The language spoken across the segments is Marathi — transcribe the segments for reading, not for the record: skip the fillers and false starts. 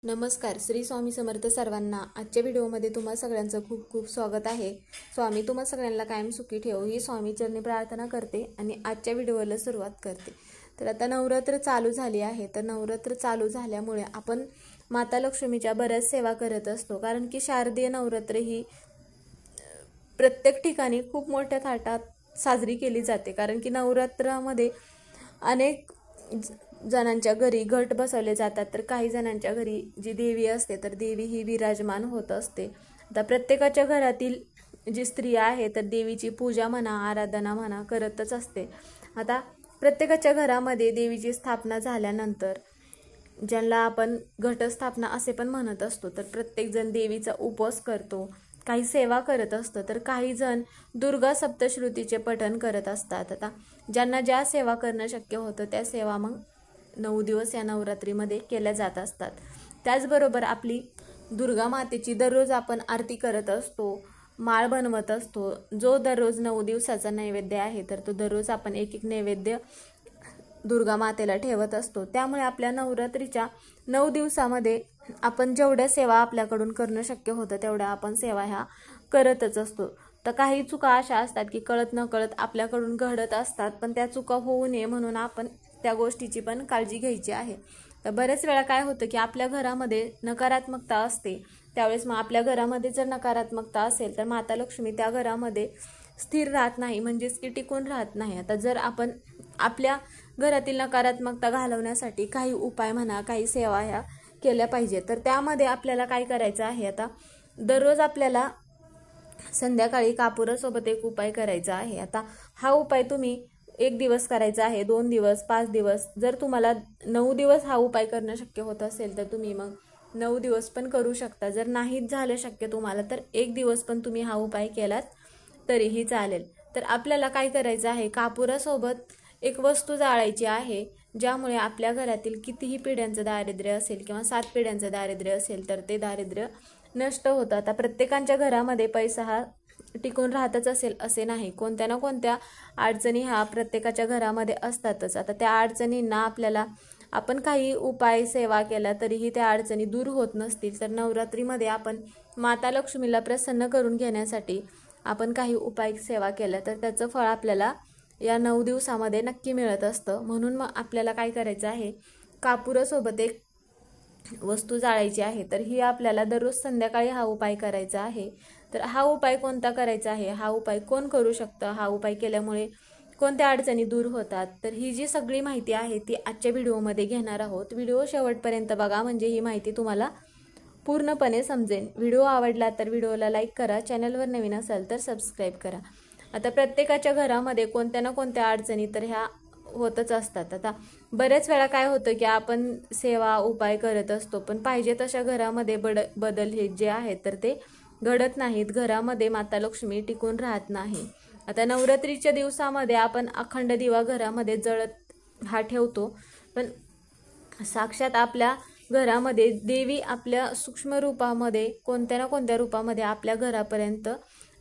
नमस्कार. श्री स्वामी समर्थ सर्वांना. आजच्या व्हिडिओमध्ये तुम्हा सगळ्यांचं खूप खूप स्वागत आहे. स्वामी तुम्हा सगळ्यांना कायम सुखी ठेवो ही स्वामी चरणी प्रार्थना करते आणि आजच्या व्हिडिओला सुरुवात करते. तर आता नवरात्र चालू झाली आहे. तर नवरात्र चालू झाल्यामुळे आपण माता लक्ष्मीच्या बऱ्याच सेवा करत असतो, कारण की शारदीय नवरात्र ही प्रत्येक ठिकाणी खूप मोठ्या थाटात साजरी केली जाते. कारण की नवरात्रामध्ये अनेक जणांच्या घरी घट बसवले जातात, तर काही जणांच्या घरी जी देवी असते तर देवी ही विराजमान होत असते. आता प्रत्येकाच्या घरातील जी स्त्री आहे तर देवीची पूजा म्हणा, आराधना म्हणा करतच असते. आता प्रत्येकाच्या घरामध्ये देवीची स्थापना झाल्यानंतर ज्यांना आपण घटस्थापना असे पण म्हणत असतो, तर प्रत्येकजण देवीचा उपवास करतो, काही सेवा करत असतं. तर काही जण दुर्गा सप्तश्रुतीचे पठण करत असतात. आता ज्यांना ज्या सेवा करणं शक्य होतं त्या सेवा मग 9 दिवस या नवरात्रीमध्ये केल्या जात असतात. त्याचबरोबर आपली दुर्गा मातेची दररोज आपण आरती करत असतो, माळ बनवत असतो. जो दररोज 9 दिवसाचा नैवेद्य आहे तर तो दररोज आपण एक एक नैवेद्य दुर्गा मातेला ठेवत असतो. त्यामुळे आपल्या नवरात्रीच्या 9 दिवसामध्ये आपण जेवढ्या सेवा आपल्याकडून करणं शक्य होतं तेवढ्या आपण सेवा ह्या करतच असतो. तर काही चुका अशा असतात की कळत न कळत आपल्याकडून घडत असतात, पण त्या चुका होऊ नये म्हणून आपण त्या गोष्टीची पण काळजी घ्यायची आहे. तर बरेच वेळा काय होतं की आपल्या घरामध्ये नकारात्मकता असते. त्यावेळेस मग आपल्या घरामध्ये जर नकारात्मकता असेल तर माता लक्ष्मी त्या घरामध्ये स्थिर राहत नाही, म्हणजेच की टिकून राहत नाही. आता जर आपण आपल्या घरातील नकारात्मकता घालवण्यासाठी काही उपाय म्हणा, काही सेवा ह्या केल्या पाहिजे. तर त्यामध्ये आपल्याला काय करायचं आहे, आता दररोज आपल्याला संध्याकाळी कापुरासोबत एक उपाय करायचा आहे. आता हा उपाय तुम्ही 1 दिवस करायचा आहे, 2 दिवस, 5 दिवस. जर तुम्हाला 9 दिवस हा उपाय करणं शक्य होत असेल तर तुम्ही मग 9 दिवस पण करू शकता. जर नाहीच झालं शक्य तुम्हाला तर 1 दिवस पण तुम्ही हा उपाय केलात तरीही चालेल. तर आपल्याला काय करायचं आहे, कापुरासोबत एक वस्तू जाळायची आहे, ज्यामुळे आपल्या घरातील कितीही पिढ्यांचं दारिद्र्य असेल किंवा 7 पिढ्यांचं दारिद्र्य असेल तर ते दारिद्र्य नष्ट होतं. आता प्रत्येकाच्या घरामध्ये पैसा हा टिकून राहतच असेल असे नाही, कोणत्या ना कोणत्या अडचणी ह्या प्रत्येकाच्या घरामध्ये असतातच. आता त्या अडचणींना आपल्याला आपण काही उपाय सेवा केला तरीही त्या अडचणी दूर होत नसतील, तर नवरात्रीमध्ये आपण माता लक्ष्मीला प्रसन्न करून घेण्यासाठी आपण काही उपाय सेवा केल्या तर त्याचं फळ आपल्याला या 9 दिवसामध्ये नक्की मिळत असतं. म्हणून मग आपल्याला काय करायचं आहे, कापुरासोबत एक वस्तू जाळायची आहे. तर ही आपल्याला दररोज संध्याकाळी हा उपाय करायचा आहे. तर हा उपाय कोणता करायचा आहे, हा उपाय कोण करू शकतं, हा उपाय केल्यामुळे कोणत्या अडचणी दूर होतात, तर ही जी सगळी माहिती आहे ती आजच्या व्हिडिओमध्ये घेणार आहोत. व्हिडिओ शेवटपर्यंत बघा, म्हणजे ही माहिती तुम्हाला पूर्णपणे समजेल. व्हिडिओ आवडला तर व्हिडिओला लाईक करा, चॅनलवर नवीन असाल तर सबस्क्राईब करा. आता प्रत्येकाच्या घरामध्ये कोणत्या ना कोणत्या अडचणी तर ह्या होतच असतात. आता बऱ्याच वेळा काय होतं की आपण सेवा उपाय करत असतो, पण पाहिजे तशा घरामध्ये बदल हे जे आहेत तर ते घडत नाहीत. घरामध्ये माता लक्ष्मी टिकून राहत नाही. आता नवरात्रीच्या दिवसामध्ये आपण अखंड दिवा घरामध्ये जळत हा ठेवतो, पण साक्षात आपल्या घरामध्ये देवी आपल्या सूक्ष्म रूपामध्ये कोणत्या ना कोणत्या रूपामध्ये आपल्या घरापर्यंत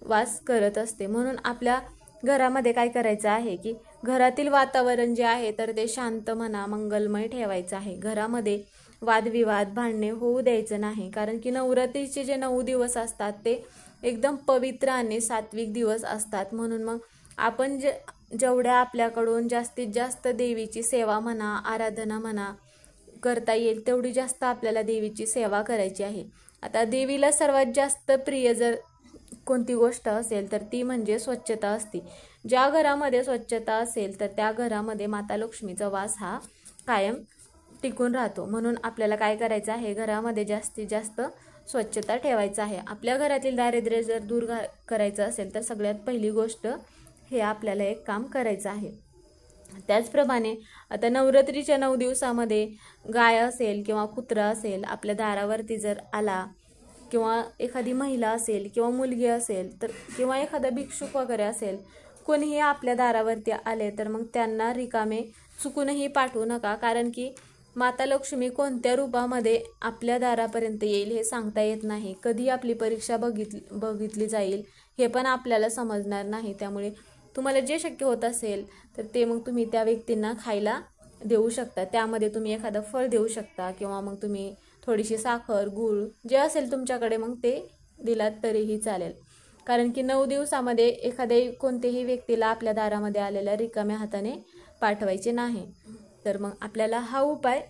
वास करत असते. म्हणून आपल्या घरामध्ये काय करायचं आहे की घरातील वातावरण जे आहे तर ते शांत म्हणा, मंगलमय ठेवायचं आहे. घरामध्ये वादविवाद, भांडणे होऊ द्यायचं नाही, कारण की नवरात्रीचे जे 9 दिवस असतात ते एकदम पवित्र आणि सात्विक दिवस असतात. म्हणून मग आपण जेवढ्या आपल्याकडून जास्तीत जास्त देवीची सेवा म्हणा, आराधना म्हणा करता येईल तेवढी जास्त आपल्याला देवीची सेवा करायची आहे. आता देवीला सर्वात जास्त प्रिय जर कोणती गोष्ट असेल तर ती म्हणजे स्वच्छता असते. ज्या घरामध्ये स्वच्छता असेल तर त्या घरामध्ये माता लक्ष्मीचा वास हा कायम टिकून राहतो. म्हणून आपल्याला काय करायचं आहे, घरामध्ये जास्तीत जास्त स्वच्छता ठेवायचं आहे. आपल्या घरातील दारिद्र्य जर दूर करायचं असेल तर सगळ्यात पहिली गोष्ट हे आपल्याला एक काम करायचं आहे. त्याचप्रमाणे आता नवरात्रीच्या 9 दिवसामध्ये गाय असेल किंवा कुत्रा असेल आपल्या दारावरती जर आला, किंवा एखादी महिला असेल किंवा मुलगी असेल तर किंवा एखादा भिक्षुक वगैरे असेल, कोणीही आपल्या दारावरती आले तर मग त्यांना रिकामे चुकूनही पाठवू नका, कारण की माता लक्ष्मी कोणत्या रूपामध्ये आपल्या दारापर्यंत येईल हे सांगता येत नाही. कधी आपली परीक्षा बघितली जाईल हे पण आपल्याला समजणार नाही. त्यामुळे तुम्हाला जे शक्य होत असेल तर ते मग तुम्ही त्या व्यक्तींना खायला देऊ शकता. त्यामध्ये तुम्ही एखादं फळ देऊ शकता किंवा मग तुम्ही थोडीशी साखर, गूळ जे असेल तुमच्याकडे मग ते दिलात तरीही चालेल. कारण की 9 दिवसामध्ये एखाद्या कोणत्याही व्यक्तीला आपल्या दारामध्ये आलेल्या रिकाम्या हाताने पाठवायचे नाही. तर मग आपल्याला हा उपाय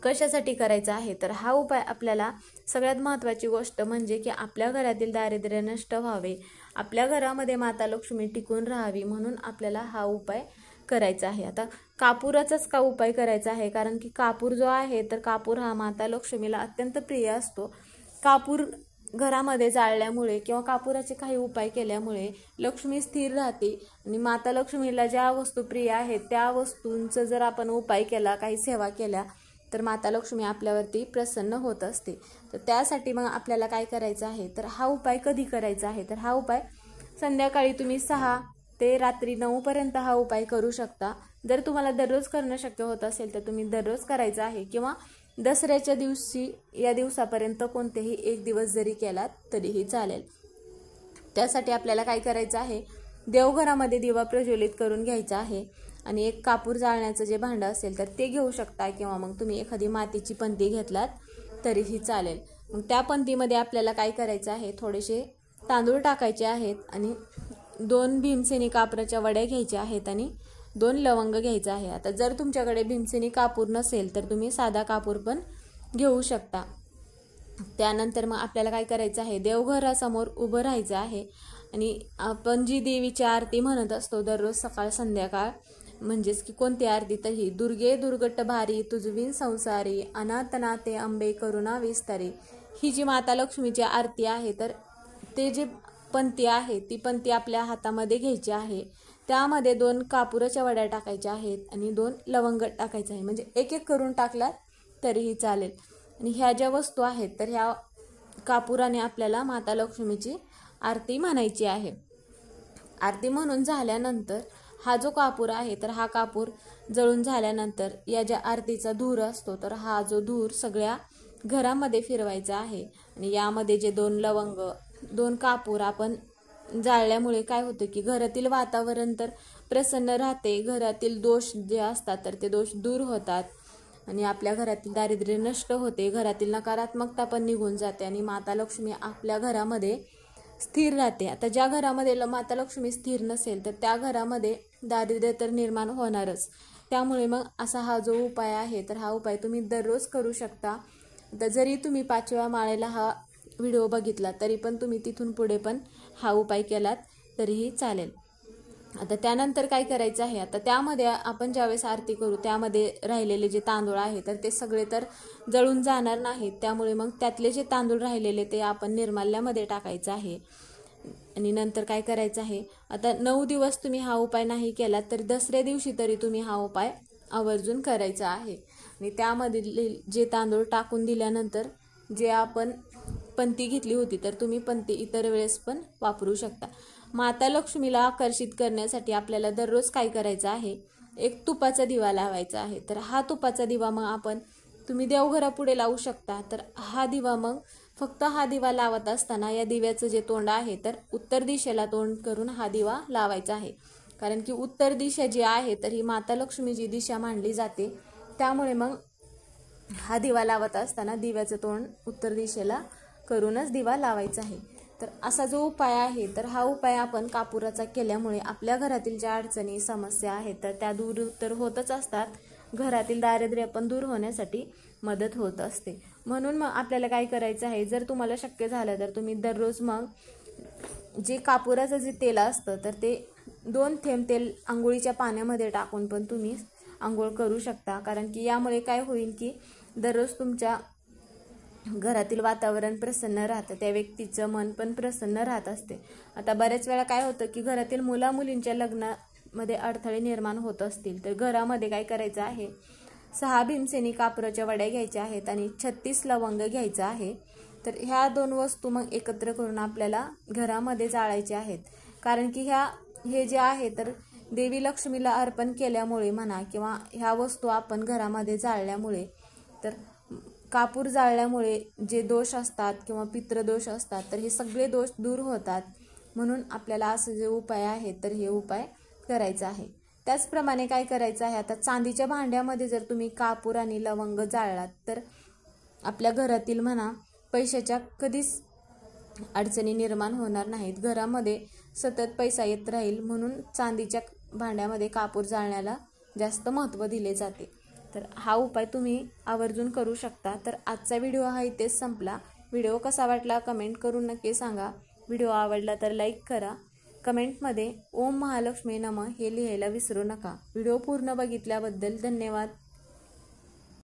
कशासाठी करायचा आहे, तर हा उपाय आपल्याला सगळ्यात महत्त्वाची गोष्ट म्हणजे की आपल्या घरातील दारिद्र्य नष्ट व्हावे, आपल्या घरामध्ये माता लक्ष्मी टिकून राहावी म्हणून आपल्याला हा उपाय करायचा आहे. आता कापुराचाच का उपाय करायचा आहे, कारण की कापूर जो आहे तर कापूर हा माता लक्ष्मीला अत्यंत प्रिय असतो. कापूर घरामध्ये जाळल्यामुळे किंवा कापुराचे काही उपाय केल्यामुळे लक्ष्मी स्थिर राहते आणि माता लक्ष्मीला ज्या वस्तू प्रिय आहेत त्या वस्तूंचा जर आपण उपाय केला, काही सेवा केल्या तर माता लक्ष्मी आपल्यावरती प्रसन्न होत असते. तर त्यासाठी मग आपल्याला काय करायचं आहे, तर हा उपाय कधी करायचा आहे, तर हा उपाय संध्याकाळी तुम्ही 6 ते रात्री 9 पर्यंत हा उपाय करू शकता. जर तुम्हाला दररोज करणं शक्य होत असेल तर तुम्ही दररोज करायचा आहे किंवा दसऱ्याच्या दिवशी या दिवसापर्यंत कोणतेही एक दिवस जरी केलात तरीही चालेल. त्यासाठी आपल्याला काय करायचं आहे, देवघरामध्ये दिवा प्रज्वलित करून घ्यायचा आहे आणि एक कापूर जाळण्याचं जे भांडं असेल तर ते घेऊ शकता किंवा मग तुम्ही एखादी मातीची पंती घेतलात तरीही चालेल. मग त्या पंतीमध्ये आपल्याला काय करायचं आहे, थोडेसे तांदूळ टाकायचे आहेत आणि 2 भीमसेनी कापराच्या वड्या घ्यायच्या आहेत आणि 2 लवंग घ्यायचं आहे. आता जर तुमच्याकडे भीमसेनी कापूर नसेल तर तुम्ही साधा कापूर पण घेऊ शकता. त्यानंतर मग आपल्याला काय करायचं आहे, देवघरासमोर उभं राहायचं आहे आणि आपण जी देवीची आरती म्हणत असतो दररोज सकाळ संध्याकाळ, म्हणजेच की कोणती आरती, तर ही दुर्गे दुर्गट भारी तुझविन संसारी अनाथनाथे अंबे करुणा विस्तारी, ही जी माता लक्ष्मीची आरती आहे तर ते जे पंती आहे ती पंती आपल्या हातामध्ये घ्यायची आहे. त्यामध्ये 2 कापुराच्या वड्या टाकायच्या आहेत आणि 2 लवंग टाकायचं आहे. म्हणजे एक एक करून टाकलात तरीही चालेल. आणि ह्या ज्या वस्तू आहेत तर ह्या कापुराने आपल्याला माता लक्ष्मीची आरती म्हणायची आहे. आरती म्हणून झाल्यानंतर हा जो कापूर आहे तर हा कापूर जळून झाल्यानंतर या ज्या आरतीचा धूर असतो तर हा जो धूर सगळ्या घरामध्ये फिरवायचा आहे. आणि यामध्ये जे 2 लवंग 2 कापूर आपण जाळल्यामुळे काय होतं की घरातील वातावरण तर प्रसन्न राहते, घरातील दोष जे असतात तर ते दोष दूर होतात आणि आपल्या घरातील दारिद्र्य नष्ट होते, घरातील नकारात्मकता पण निघून जाते आणि माता लक्ष्मी आपल्या घरामध्ये स्थिर राहते. आता ज्या घरामध्ये माता लक्ष्मी स्थिर नसेल तर त्या घरामध्ये दारिद्र्य तर निर्माण होणारच. त्यामुळे मग असा हा जो उपाय आहे तर हा उपाय तुम्ही दररोज करू शकता. तर जरी तुम्ही 5व्या माळेला हा व्हिडिओ बघितला तरी पण तुम्ही तिथून पुढे पण हा उपाय केलात तरीही चालेल. आता त्यानंतर काय करायचं आहे, आता त्यामध्ये आपण ज्यावेळेस आरती करू त्यामध्ये राहिलेले जे तांदूळ आहे तर ते सगळे तर जळून जाणार नाहीत. त्यामुळे मग त्यातले जे तांदूळ राहिलेले ते आपण निर्माल्यामध्ये टाकायचं आहे. आणि नंतर काय करायचं आहे, आता 9 दिवस तुम्ही हा उपाय नाही केला तर दसऱ्या दिवशी तरी तुम्ही हा उपाय आवर्जून करायचा आहे. आणि त्यामध्ये जे तांदूळ टाकून दिल्यानंतर जे आपण पंती घेतली होती तर तुम्ही पंती इतर वेळेस पण वापरू शकता. माता लक्ष्मीला आकर्षित करण्यासाठी आपल्याला दररोज काय करायचं आहे, एक तुपाचा दिवा लावायचा आहे. तर हा तुपाचा दिवा मग तुम्ही देवघरापुढे लावू शकता. तर हा दिवा मग फक्त हा दिवा लावत असताना या दिव्याचं जे तोंड आहे तर उत्तर दिशेला तोंड करून हा दिवा लावायचा आहे. कारण की उत्तर दिशा जी आहे तर ही माता लक्ष्मीची दिशा मानली जाते. त्यामुळे मग हा दिवा लावत असताना दिव्याचं तोंड उत्तर दिशेला करूनच दिवा लावायचा आहे. तर असा जो उपाय आहे तर हा उपाय आपण कापुराचा केल्यामुळे आपल्या घरातील ज्या अडचणी समस्या आहेत तर त्या दूर तर होतच असतात, घरातील दारिद्र्य पण दूर होण्यासाठी मदत होत असते. म्हणून मग आपल्याला काय करायचं आहे, जर तुम्हाला शक्य झालं तर तुम्ही दररोज मग जे कापुराचं जे तेल असतं तर ते 2 थेंब तेल आंघोळीच्या पाण्यामध्ये टाकून पण तुम्ही आंघोळ करू शकता. कारण की यामुळे काय होईल की दररोज तुमच्या घरातील वातावरण प्रसन्न राहतं, त्या व्यक्तीचं मन पण प्रसन्न राहत असते. आता बऱ्याच वेळा काय होतं की घरातील मुलींच्या लग्नामध्ये अडथळे निर्माण होत असतील तर घरामध्ये काय करायचं आहे, 6 भीमसेनी कापराच्या वड्या घ्यायच्या आहेत आणि 36 लवंग घ्यायचं आहे. तर ह्या 2 वस्तू मग एकत्र करून आपल्याला घरामध्ये जाळायच्या आहेत. कारण की हे जे आहे तर देवी लक्ष्मीला अर्पण केल्यामुळे म्हणा किंवा ह्या वस्तू आपण घरामध्ये जाळल्यामुळे तर कापूर जाळल्यामुळे जे दोष असतात किंवा पितृदोष असतात तर हे सगळे दोष दूर होतात. म्हणून आपल्याला असं जे उपाय आहेत तर हे उपाय करायचा आहे. त्याचप्रमाणे काय करायचं आहे, आता चांदीच्या भांड्यामध्ये जर तुम्ही कापूर आणि लवंग जाळलात तर आपल्या घरातील म्हणा पैशाच्या कधीच अडचणी निर्माण होणार नाहीत. घरामध्ये सतत पैसा येत राहील म्हणून चांदीच्या भांड्यामध्ये कापूर जाळण्याला जास्त महत्त्व दिले जाते. तर हा उपाय तुम्ही आवर्जून करू शकता. तर आजचा व्हिडिओ हा इथेच संपला. व्हिडिओ कसा वाटला कमेंट करून नक्की सांगा. व्हिडिओ आवडला तर लाईक करा. कमेंटमध्ये ओम महालक्ष्मी नमः हे लिहायला विसरू नका. व्हिडिओ पूर्ण बघितल्याबद्दल धन्यवाद.